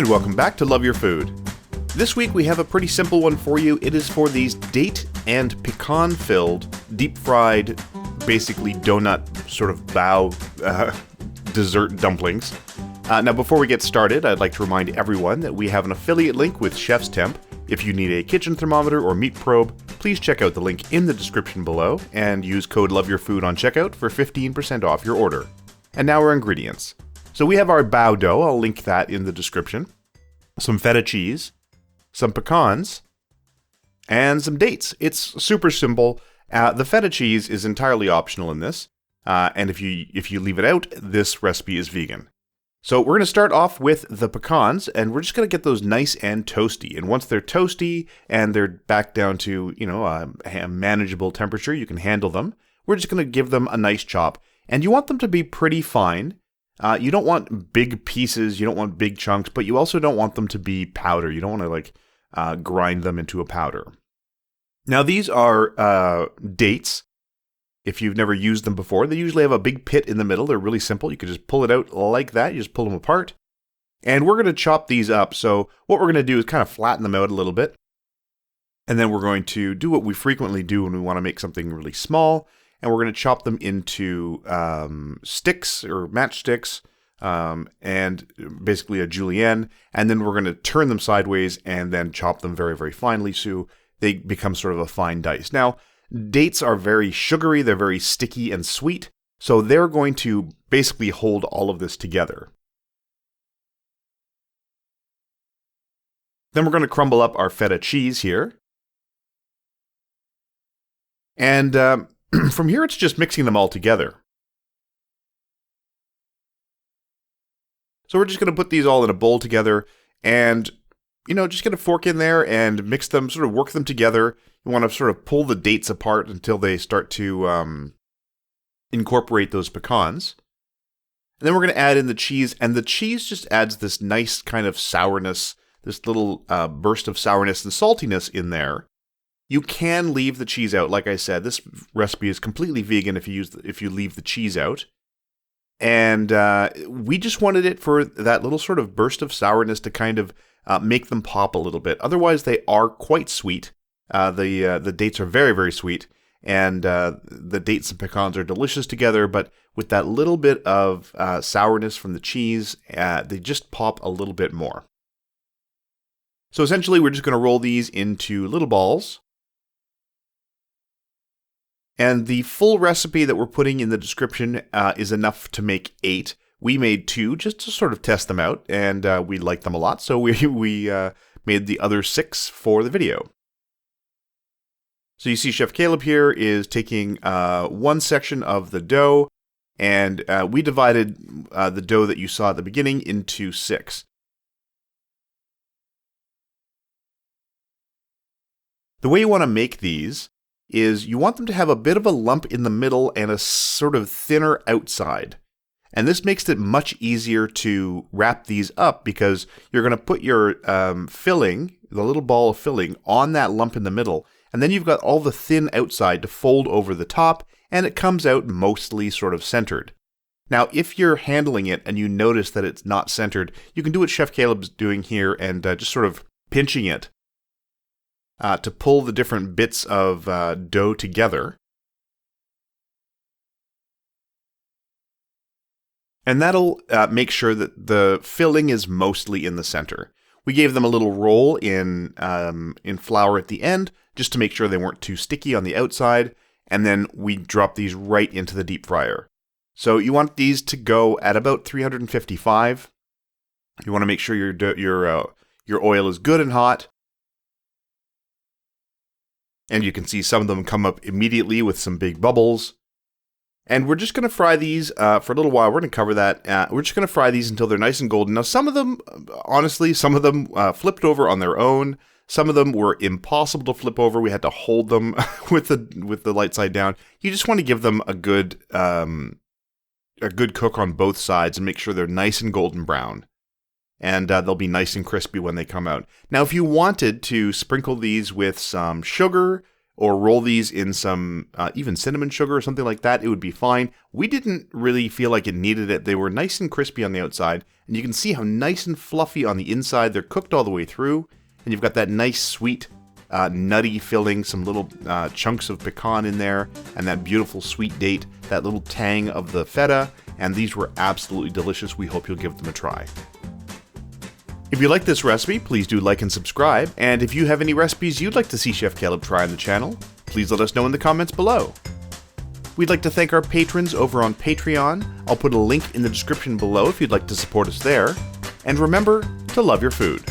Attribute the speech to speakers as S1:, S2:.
S1: And welcome back to Love Your Food. This week we have a pretty simple one for you. It is for these date and pecan filled, deep fried, basically donut sort of bow dessert dumplings. Now before we get started, I'd like to remind everyone that we have an affiliate link with Chef's Temp. If you need a kitchen thermometer or meat probe, please check out the link in the description below and use code LOVEYOURFOOD on checkout for 15% off your order. And now our ingredients. So we have our bao dough, I'll link that in the description, some feta cheese, some pecans, and some dates. It's super simple. The feta cheese is entirely optional in this, and if you leave it out, this recipe is vegan. So we're going to start off with the pecans, and we're just going to get those nice and toasty. And once they're toasty and they're back down to, a manageable temperature, you can handle them. We're just going to give them a nice chop. And you want them to be pretty fine. You don't want big pieces, you don't want big chunks, but you also don't want them to be powder. You don't want to grind them into a powder. Now these are dates. If you've never used them before, they usually have a big pit in the middle. They're really simple. You can just pull it out like that. You just pull them apart. And we're going to chop these up. So what we're going to do is kind of flatten them out a little bit. And then we're going to do what we frequently do when we want to make something really small. And we're going to chop them into sticks or matchsticks and basically a julienne. And then we're going to turn them sideways and then chop them very, very finely so they become sort of a fine dice. Now, dates are very sugary, they're very sticky and sweet, so they're going to basically hold all of this together. Then we're going to crumble up our feta cheese here. And from here, it's just mixing them all together. So we're just going to put these all in a bowl together and, just get a fork in there and mix them, sort of work them together. You want to sort of pull the dates apart until they start to incorporate those pecans. And then we're going to add in the cheese, and the cheese just adds this nice kind of sourness, this little burst of sourness and saltiness in there. You can leave the cheese out. Like I said, this recipe is completely vegan if you leave the cheese out. And we just wanted it for that little sort of burst of sourness to kind of make them pop a little bit. Otherwise, they are quite sweet. The dates are very, very sweet, and the dates and pecans are delicious together, but with that little bit of sourness from the cheese, they just pop a little bit more. So essentially, we're just going to roll these into little balls. And the full recipe that we're putting in the description is enough to make 8. We made 2 just to sort of test them out, and we liked them a lot, so we made the other 6 for the video. So you see Chef Caleb here is taking one section of the dough, and we divided the dough that you saw at the beginning into 6. The way you want to make these is you want them to have a bit of a lump in the middle and a sort of thinner outside. And this makes it much easier to wrap these up because you're going to put your filling, the little ball of filling, on that lump in the middle. And then you've got all the thin outside to fold over the top, and it comes out mostly sort of centered. Now, if you're handling it and you notice that it's not centered, you can do what Chef Caleb's doing here and just sort of pinching it to pull the different bits of dough together. And that'll make sure that the filling is mostly in the center. We gave them a little roll in flour at the end, just to make sure they weren't too sticky on the outside, and then we drop these right into the deep fryer. So you want these to go at about 355. You want to make sure your oil is good and hot. And you can see some of them come up immediately with some big bubbles. And we're just going to fry these for a little while. We're going to cover that. We're just going to fry these until they're nice and golden. Now, some of them, honestly, flipped over on their own. Some of them were impossible to flip over. We had to hold them with the light side down. You just want to give them a good cook on both sides and make sure they're nice and golden brown. And they'll be nice and crispy when they come out. Now, if you wanted to sprinkle these with some sugar or roll these in some even cinnamon sugar or something like that, it would be fine. We didn't really feel like it needed it. They were nice and crispy on the outside, and you can see how nice and fluffy on the inside. They're cooked all the way through, and you've got that nice sweet nutty filling, some little chunks of pecan in there, and that beautiful sweet date, that little tang of the feta, and these were absolutely delicious. We hope you'll give them a try. If you like this recipe, please do like and subscribe, and if you have any recipes you'd like to see Chef Caleb try on the channel, please let us know in the comments below. We'd like to thank our patrons over on Patreon. I'll put a link in the description below if you'd like to support us there. And remember to love your food.